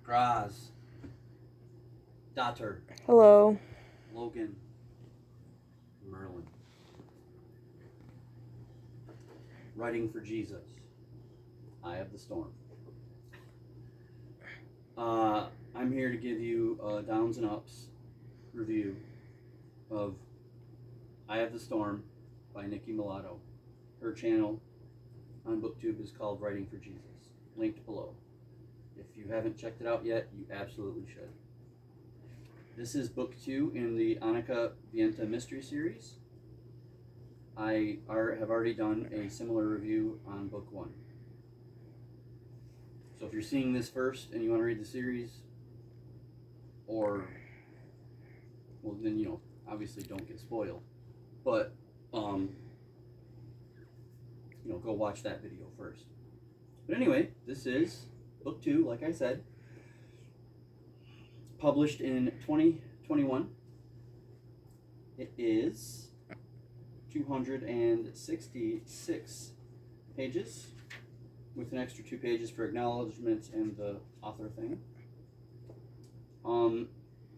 Graz, Datter, Hello. Logan, Merlin. Writing for Jesus. Eye of the Storm. I'm here to give you a Downs and Ups review of Eye of the Storm by Nikki Mellado. Her channel on BookTube is called Writing for Jesus, linked below. If you haven't checked it out yet, you absolutely should. This is book 2 in the Annika Vienta mystery series. I have already done a similar review on book 1. So if you're seeing this first and you want to read the series, or, well then, you know, obviously don't get spoiled. But, you know, go watch that video first. But anyway, this is book 2, like I said, published in 2021. It is 266 pages, with an extra 2 pages for acknowledgments and the author thing.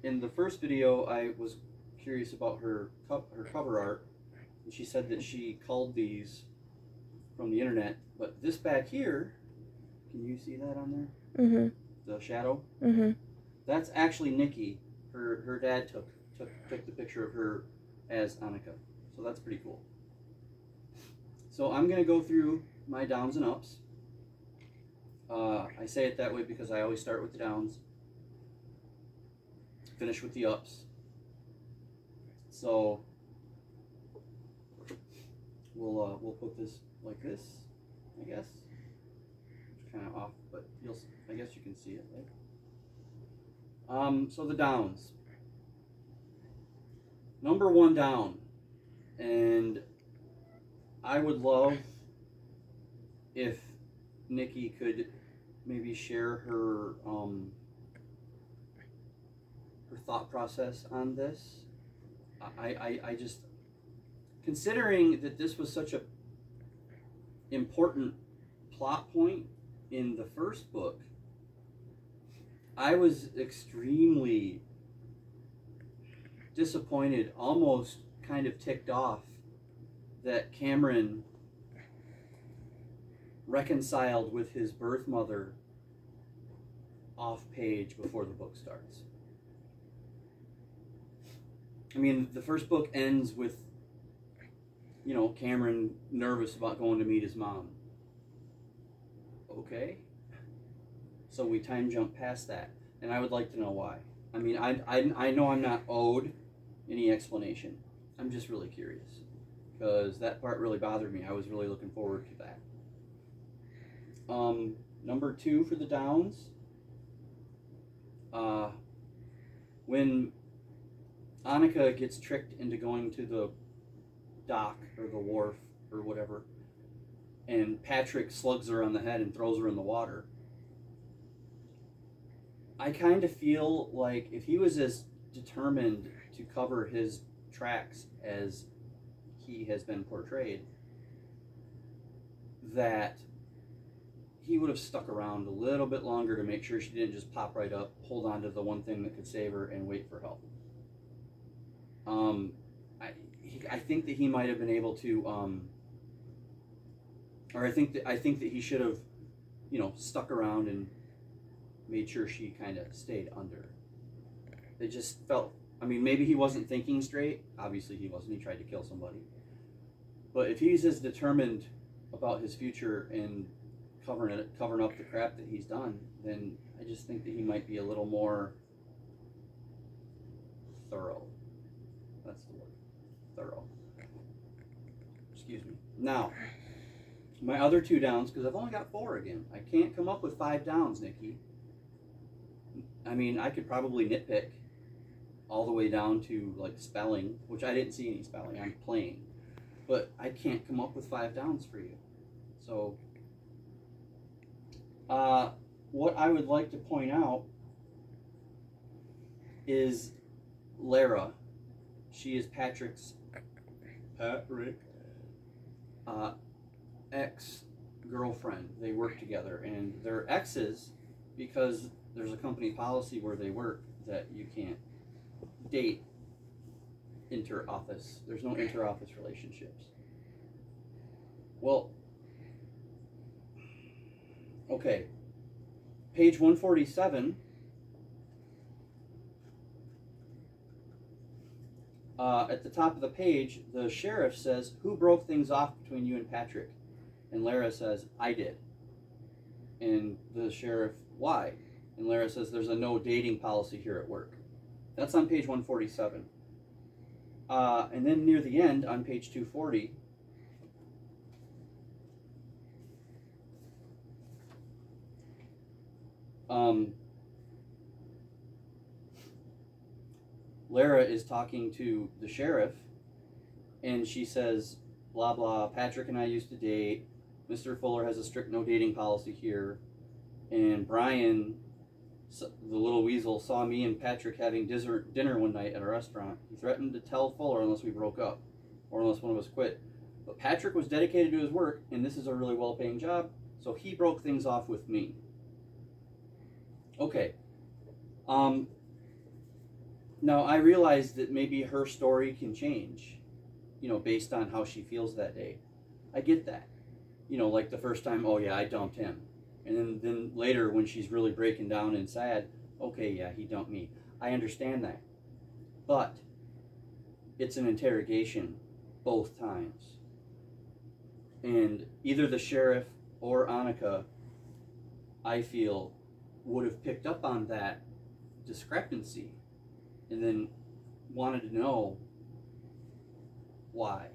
In the first video, I was curious about her cover art, and she said that she culled these from the internet. But this back here, can you see that on there? Mm-hmm. The shadow? Mm-hmm. That's actually Nikki. Her dad took the picture of her as Annika. So that's pretty cool. So I'm going to go through my downs and ups. I say it that way because I always start with the downs, finish with the ups. So we'll put this like this, I guess. It's kind of off, but I guess you can see it, right? So the downs. Number 1 down, and I would love if Nikki could maybe share her her thought process on this. I just, considering that this was such a important plot point in the first book, I was extremely disappointed, almost kind of ticked off, that Cameron reconciled with his birth mother off page before the book starts. I mean, the first book ends with, you know, Cameron nervous about going to meet his mom. Okay. So we time jump past that, and I would like to know why. I mean, I know I'm not owed any explanation. I'm just really curious, because that part really bothered me. I was really looking forward to that. Number 2 for the downs. When Annika gets tricked into going to the dock or the wharf or whatever, and Patrick slugs her on the head and throws her in the water, I kind of feel like if he was as determined to cover his tracks as he has been portrayed, that he would have stuck around a little bit longer to make sure she didn't just pop right up, hold on to the one thing that could save her, and wait for help. I think that he might have been able to, or I think that he should have, you know, stuck around and made sure she kind of stayed under. It just felt, I mean, maybe he wasn't thinking straight. Obviously he wasn't. He tried to kill somebody. But if he's as determined about his future and covering up the crap that he's done, then I just think that he might be a little more thorough. That's the word. Thorough. Excuse me. Now, my other 2 downs, because I've only got 4 again. I can't come up with 5 downs, Nikki. I mean, I could probably nitpick all the way down to, like, spelling, which I didn't see any spelling. I'm playing. But I can't come up with 5 downs for you. So, what I would like to point out is Lara. She is Patrick's ex-girlfriend. They work together, and they're exes because there's a company policy where they work that you can't date inter-office. There's no inter-office relationships. Well, okay. Page 147. At the top of the page, the sheriff says, "Who broke things off between you and Patrick?" And Lara says, "I did." And the sheriff, "Why?" And Lara says, "There's a no dating policy here at work." That's on page 147. And then near the end, on page 240, Lara is talking to the sheriff, and she says, blah, blah, "Patrick and I used to date. Mr. Fuller has a strict no dating policy here. And Brian, the little weasel, saw me and Patrick having dinner one night at a restaurant. He threatened to tell Fuller unless we broke up, or unless one of us quit. But Patrick was dedicated to his work, and this is a really well-paying job, so he broke things off with me." Okay. Now, I realize that maybe her story can change, based on how she feels that day. I get that. Like the first time, "Oh, yeah, I dumped him." And then later, when she's really breaking down and sad, "Okay, yeah, he dumped me." I understand that. But it's an interrogation both times. And either the sheriff or Annika, I feel, would have picked up on that discrepancy and then wanted to know why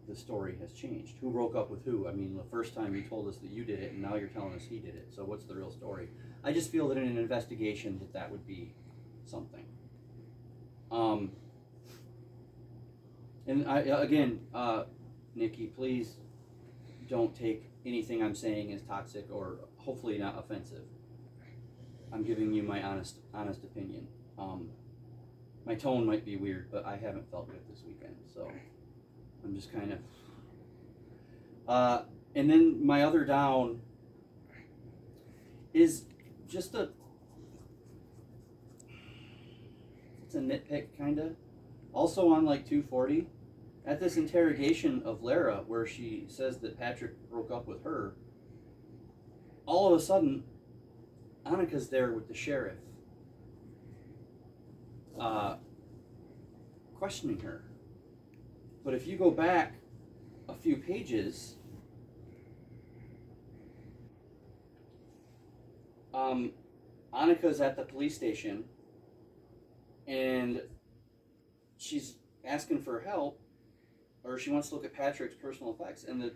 the story has changed. Who broke up with who? I mean, the first time you told us that you did it, and now you're telling us he did it. So what's the real story? I just feel that in an investigation that would be something. And again, Nikki, please don't take anything I'm saying as toxic or hopefully not offensive. I'm giving you my honest opinion. My tone might be weird, but I haven't felt good this weekend, so I'm just kind of... and then my other down is just it's a nitpick, kind of. Also on like 240, at this interrogation of Lara, where she says that Patrick broke up with her, all of a sudden, Annika's there with the sheriff, questioning her. But if you go back a few pages, Annika's at the police station, and she's asking for help, or she wants to look at Patrick's personal effects, and the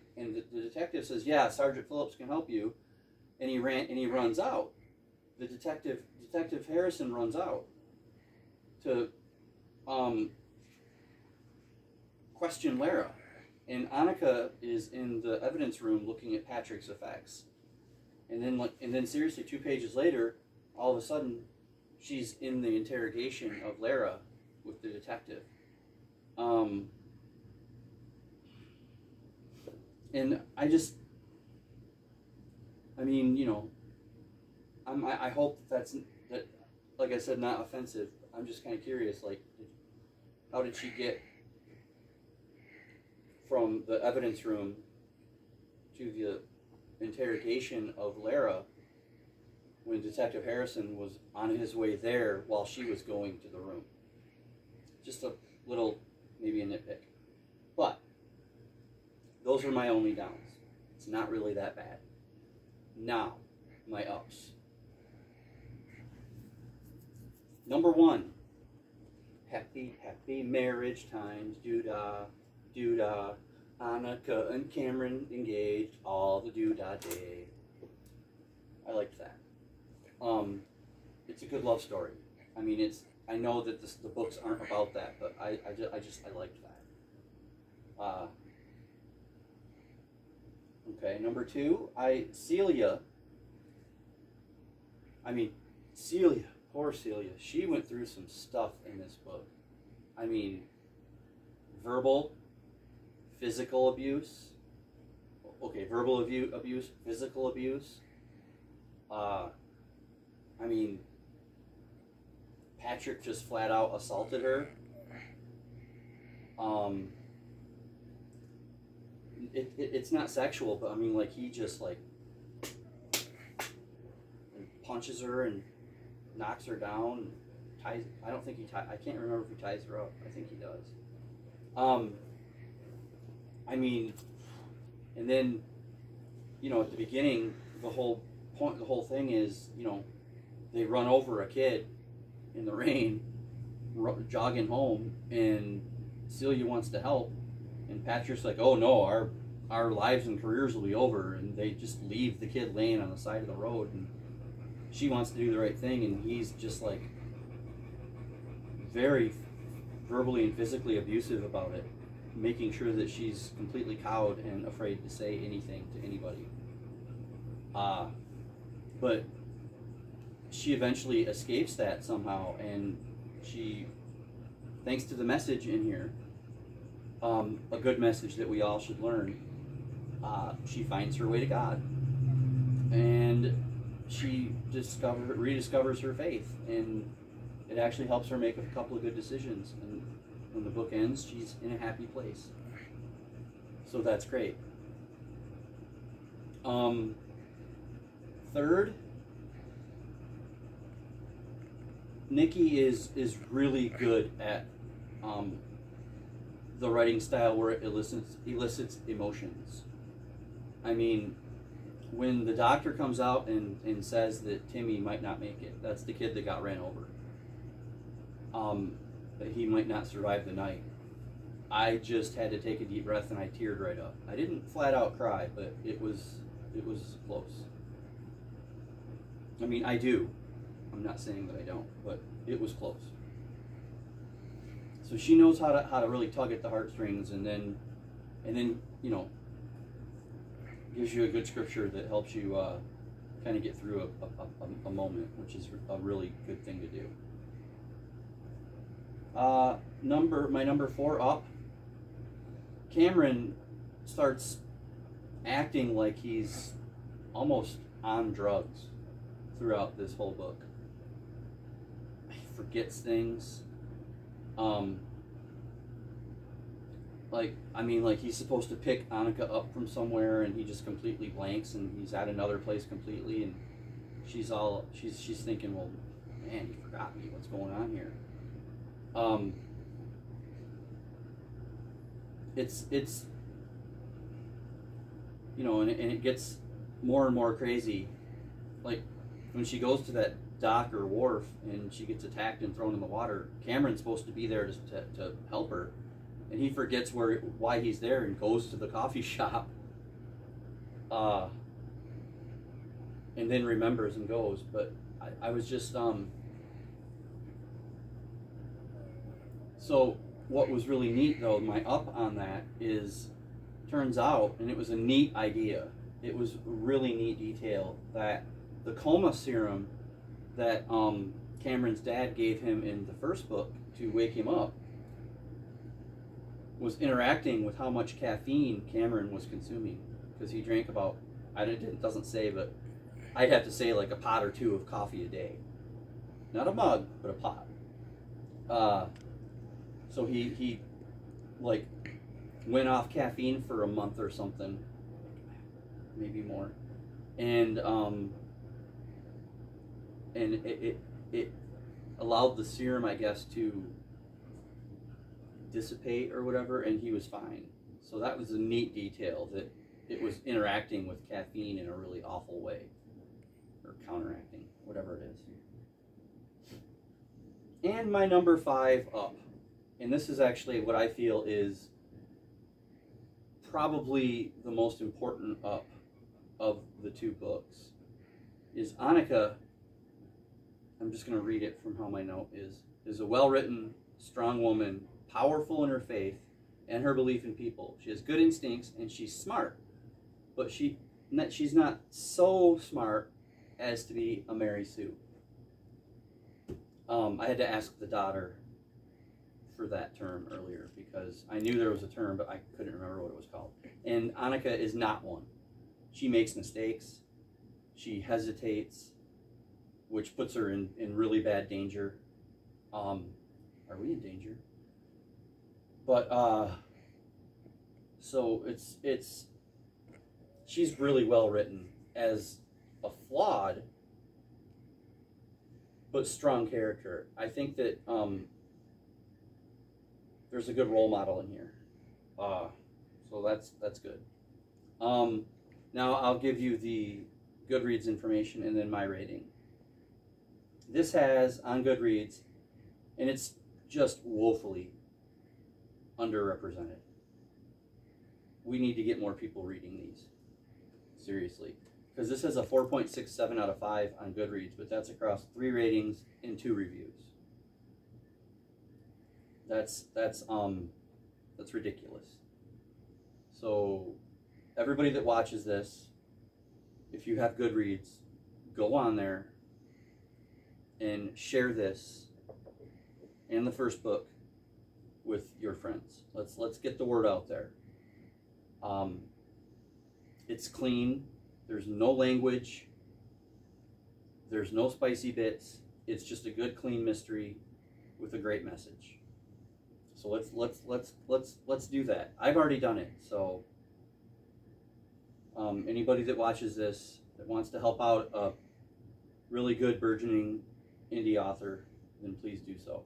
detective says, "Yeah, Sergeant Phillips can help you," and he runs out. The Detective Harrison runs out to question Lara, and Annika is in the evidence room looking at Patrick's effects, and then seriously, 2 pages later, all of a sudden, she's in the interrogation of Lara with the detective. And I hope that, like I said, not offensive. I'm just kind of curious, like, how did she get from the evidence room to the interrogation of Lara when Detective Harrison was on his way there while she was going to the room? Just a little, maybe a nitpick. But those are my only downs. It's not really that bad. Now, my ups. Number 1, happy marriage times, doo-dah, doo-dah. Annika and Cameron engaged all the doo-dah day. I liked that. It's a good love story. I mean, I know that the books aren't about that, but I liked that. Okay, number 2, Celia, poor Celia. She went through some stuff in this book. I mean, verbal, physical abuse. Okay, verbal abuse, physical abuse. I mean, Patrick just flat out assaulted her. It's not sexual, but I mean, like, he just, like, punches her and knocks her down and ties. I don't think he ties. I can't remember if he ties her up. I think he does. I mean, and then, you know, at the beginning, the whole thing is, you know, they run over a kid in the rain, jogging home, and Celia wants to help, and Patrick's like, "Oh no, our lives and careers will be over," and they just leave the kid laying on the side of the road, and she wants to do the right thing, and he's just like very verbally and physically abusive about it, making sure that she's completely cowed and afraid to say anything to anybody. But she eventually escapes that somehow, and she, thanks to the message in here, a good message that we all should learn, she finds her way to God, and she rediscovers her faith, and it actually helps her make a couple of good decisions, and when the book ends, she's in a happy place. So that's great. Third, Nikki is really good at the writing style where it elicits emotions. I mean, when the doctor comes out and says that Timmy might not make it, that's the kid that got ran over, that he might not survive the night, I just had to take a deep breath and I teared right up. I didn't flat out cry, but it was close. I mean, I do. I'm not saying that I don't, but it was close. So she knows how to really tug at the heartstrings, and then you know, gives you a good scripture that helps you kind of get through a moment, which is a really good thing to do. My number 4 up, Cameron starts acting like he's almost on drugs throughout this whole book. He forgets things. Like he's supposed to pick Annika up from somewhere, and he just completely blanks, and he's at another place completely, and she's thinking, well, man, he forgot me. What's going on here? It's you know, and it gets more and more crazy. Like when she goes to that dock or wharf and she gets attacked and thrown in the water, Cameron's supposed to be there to help her, and he forgets why he's there and goes to the coffee shop, and then remembers and goes. But I was just so what was really neat, though, my up on that is, turns out, and it was a neat idea, it was a really neat detail, that the coma serum that Cameron's dad gave him in the first book to wake him up was interacting with how much caffeine Cameron was consuming, because he drank about, it doesn't say, but I'd have to say like a pot or 2 of coffee a day. Not a mug, but a pot. So he like went off caffeine for a month or something, maybe more, and it allowed the serum, I guess, to dissipate or whatever, and he was fine. So that was a neat detail, that it was interacting with caffeine in a really awful way, or counteracting, whatever it is. And my number 5 up, and this is actually what I feel is probably the most important up of the 2 books, is Annika. I'm just going to read it from how my note is a well-written, strong woman, powerful in her faith and her belief in people. She has good instincts and she's smart, but she's not so smart as to be a Mary Sue. I had to ask the daughter for that term earlier, because I knew there was a term, but I couldn't remember what it was called. And Annika is not one. She makes mistakes. She hesitates. which puts her in really bad danger. Are we in danger? But so she's really well written as a flawed but strong character. I think that there's a good role model in here. So that's good. Now I'll give you the Goodreads information and then my rating. This has on Goodreads, and it's just woefully underrepresented. We need to get more people reading these. Seriously. Because this has a 4.67 out of 5 on Goodreads, but that's across 3 ratings and 2 reviews. That's ridiculous. So everybody that watches this, if you have Goodreads, go on there and share this and the first book with your friends. Let's get the word out there. It's clean. There's no language. There's no spicy bits. It's just a good, clean mystery with a great message. So let's do that. I've already done it. So anybody that watches this that wants to help out a really good burgeoning indie author, then please do so.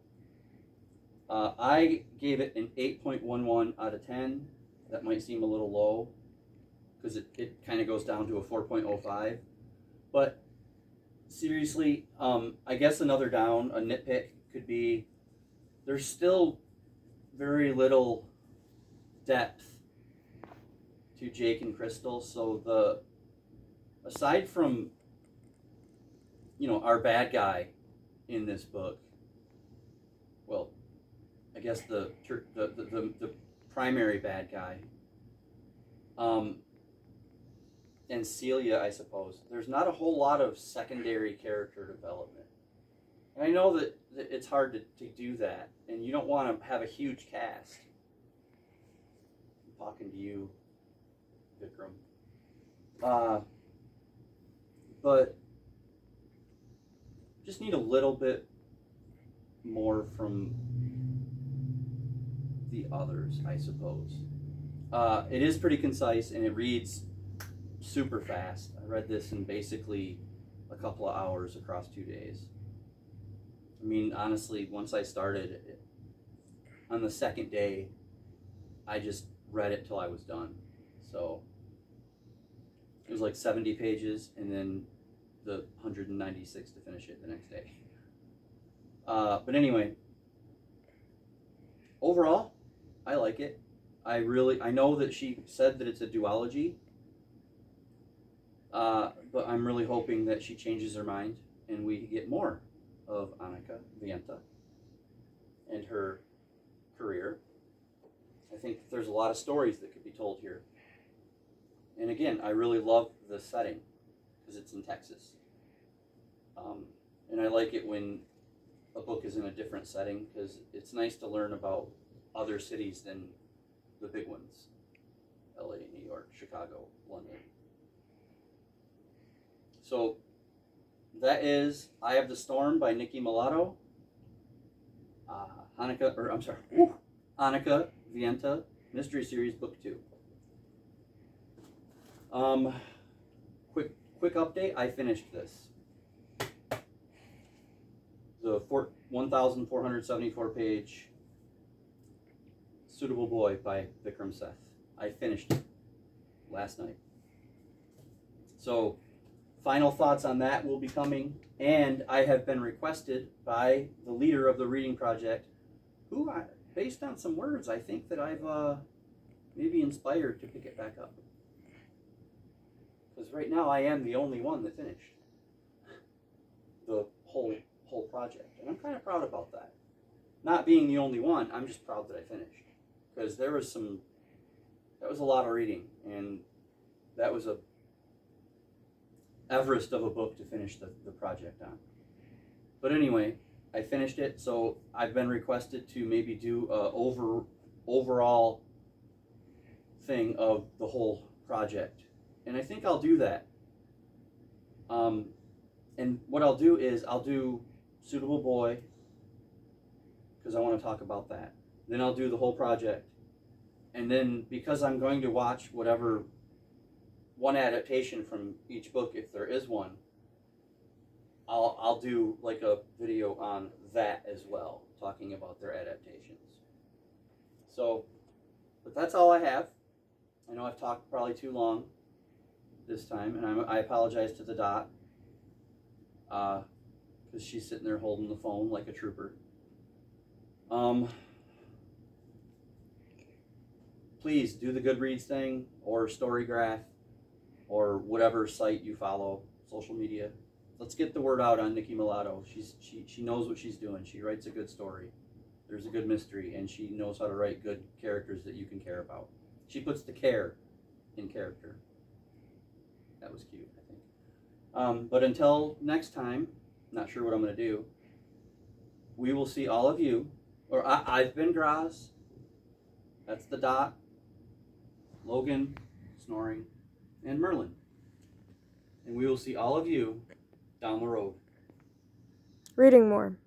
I gave it an 8.11 out of 10. That might seem a little low because it kind of goes down to a 4.05. But seriously, I guess another down, a nitpick could be there's still very little depth to Jake and Crystal. So aside from, you know, our bad guy in this book, well, I guess the primary bad guy, and Celia, I suppose, there's not a whole lot of secondary character development. And I know that it's hard to do that, and you don't want to have a huge cast. I'm talking to you, Vikram. But just need a little bit more from the others, I suppose. It is pretty concise, and it reads super fast. I read this in basically a couple of hours across 2 days. I mean, honestly, once I started, on the second day, I just read it till I was done. So it was like 70 pages, and then the 196 to finish it the next day. But anyway, overall, I like it. I know that she said that it's a duology, but I'm really hoping that she changes her mind and we get more of Annika Vienta and her career. I think there's a lot of stories that could be told here. And again, I really love the setting because it's in Texas. And I like it when a book is in a different setting because it's nice to learn about other cities than the big ones. LA, New York, Chicago, London. So that is Eye of the Storm by Nikki Mellado. Annika Vienta, Mystery Series, Book 2. Quick update, I finished this. The 1,474 page Suitable Boy by Vikram Seth. I finished it last night. So final thoughts on that will be coming, and I have been requested by the leader of the reading project, who, based on some words, I think that I've maybe inspired to pick it back up. Because right now I am the only one that finished the whole project, and I'm kind of proud about that. Not being the only one, I'm just proud that I finished, because that was a lot of reading, and that was a Everest of a book to finish the project on. But anyway, I finished it, so I've been requested to maybe do a overall thing of the whole project, and I think I'll do that. And what I'll do is I'll do Suitable Boy, because I want to talk about that. Then I'll do the whole project. And then because I'm going to watch whatever one adaptation from each book, if there is one, I'll do like a video on that as well, talking about their adaptations. So, but that's all I have. I know I've talked probably too long this time, and I apologize to the Dot, because she's sitting there holding the phone like a trooper. Please do the Goodreads thing, or Storygraph, or whatever site you follow, social media. Let's get the word out on Nikki Mellado. She knows what she's doing. She writes a good story. There's a good mystery, and she knows how to write good characters that you can care about. She puts the care in character. That was cute, I think. But until next time, not sure what I'm going to do. We will see all of you. Or I've been Graz. That's the Dot. Logan, Snoring, and Merlin. And we will see all of you down the road. Reading more.